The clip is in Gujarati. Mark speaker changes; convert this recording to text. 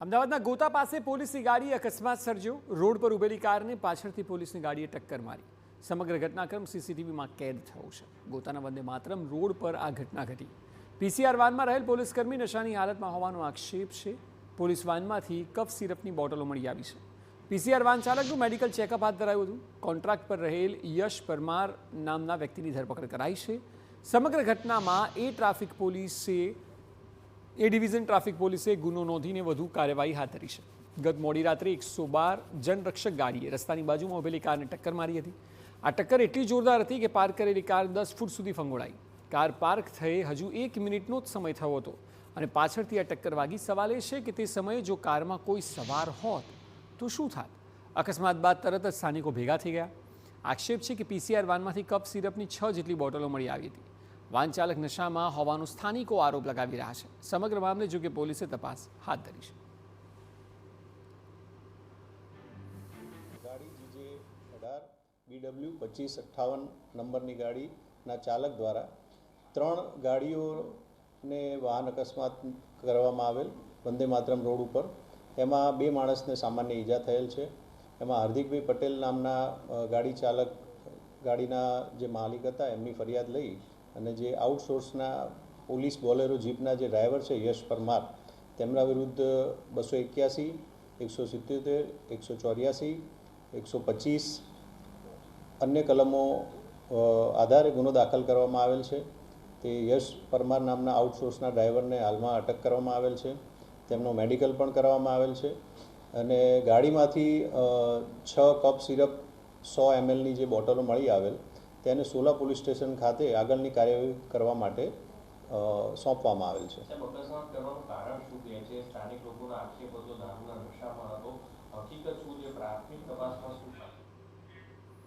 Speaker 1: અમદાવાદના ગોતા પાસે પોલીસની ગાડીએ અકસ્માત સર્જ્યો। રોડ પર ઉભેલી કારને પાછળથી પોલીસની ગાડીએ ટક્કર મારી। સમગ્ર ઘટનાક્રમ સીસીટીવીમાં કેદ થયો છે। ગોતાના વંદે માતરમ રોડ પર આ ઘટના ઘટી। પીસીઆર વાનમાં રહેલ પોલીસકર્મી નશાની હાલતમાં હોવાનો આક્ષેપ છે। પોલીસ વાનમાંથી કફ સિરપની બોટલો મળી આવી છે। પીસીઆર વાન ચાલકનું મેડિકલ ચેકઅપ હાથ ધરાયું હતું। કોન્ટ્રાક્ટ પર રહેલ યશ પરમાર નામના વ્યક્તિની ધરપકડ કરાઈ છે। સમગ્ર ઘટનામાં એ ડિવિઝન ટ્રાફિક પોલીસે ગુનો નોંધીને વધુ કાર્યવાહી હાથ ધરી છે। ગત મોડી રાત્રે 112 જનરક્ષક ગાડીએ રસ્તાની બાજુમાં ઉભેલી કારને ટક્કર મારી હતી। આ ટક્કર એટલી જોરદાર હતી કે પાર્ક કરેલી કાર 10 ફૂટ સુધી ફંગોળાઈ। કાર પાર્ક થયે હજુ 1 મિનિટનો જ સમય થયો હતો અને પાછળથી આ ટક્કર વાગી। સવાલ એ છે કે તે સમયે જો કારમાં કોઈ સવાર હોત તો શું થાત? અકસ્માત બાદ તરત જ સ્થાનિકો ભેગા થઈ ગયા। આક્ષેપ છે કે પીસીઆર વાનમાંથી કફ સિરપની 6 જેટલી બોટલો મળી આવી હતી। વાન ચાલક નશામાં હોવાનો સ્થાનિકો આરોપ લગાવી રહ્યા છે। સમગ્ર મામલે જોકે પોલીસે તપાસ હાથ ધરી છે।
Speaker 2: ગાડી જીજે 18 BW 2558 નંબરની ગાડીના ચાલક દ્વારા 3 ગાડીઓને વાહન અકસ્માત કરવામાં આવેલ વંદે માતરમ રોડ ઉપર। એમાં 2 માણસને સામાન્ય ઈજા થયેલ છે। એમાં હાર્દિકભાઈ પટેલ નામના ગાડી ચાલક ગાડીના જે માલિક હતા એમની ફરિયાદ લઈ અને જે આઉટસોર્સના પોલીસ બોલેરો જીપના જે ડ્રાઈવર છે યશ પરમાર તેમના વિરુદ્ધ 281, 177, 184, 125 અન્ય કલમો આધારે ગુનો દાખલ કરવામાં આવેલ છે। તે યશ પરમાર નામના આઉટસોર્સના ડ્રાઈવરને હાલમાં અટક કરવામાં આવેલ છે। તેમનો મેડિકલ પણ કરવામાં આવેલ છે અને ગાડીમાંથી 6 કપ સિરપ 100 mlની જે બોટલો મળી આવેલ તેને સોલા પોલીસ સ્ટેશન ખાતે આગળની કાર્યવાહી કરવા માટે સોંપવામાં આવેલ છે।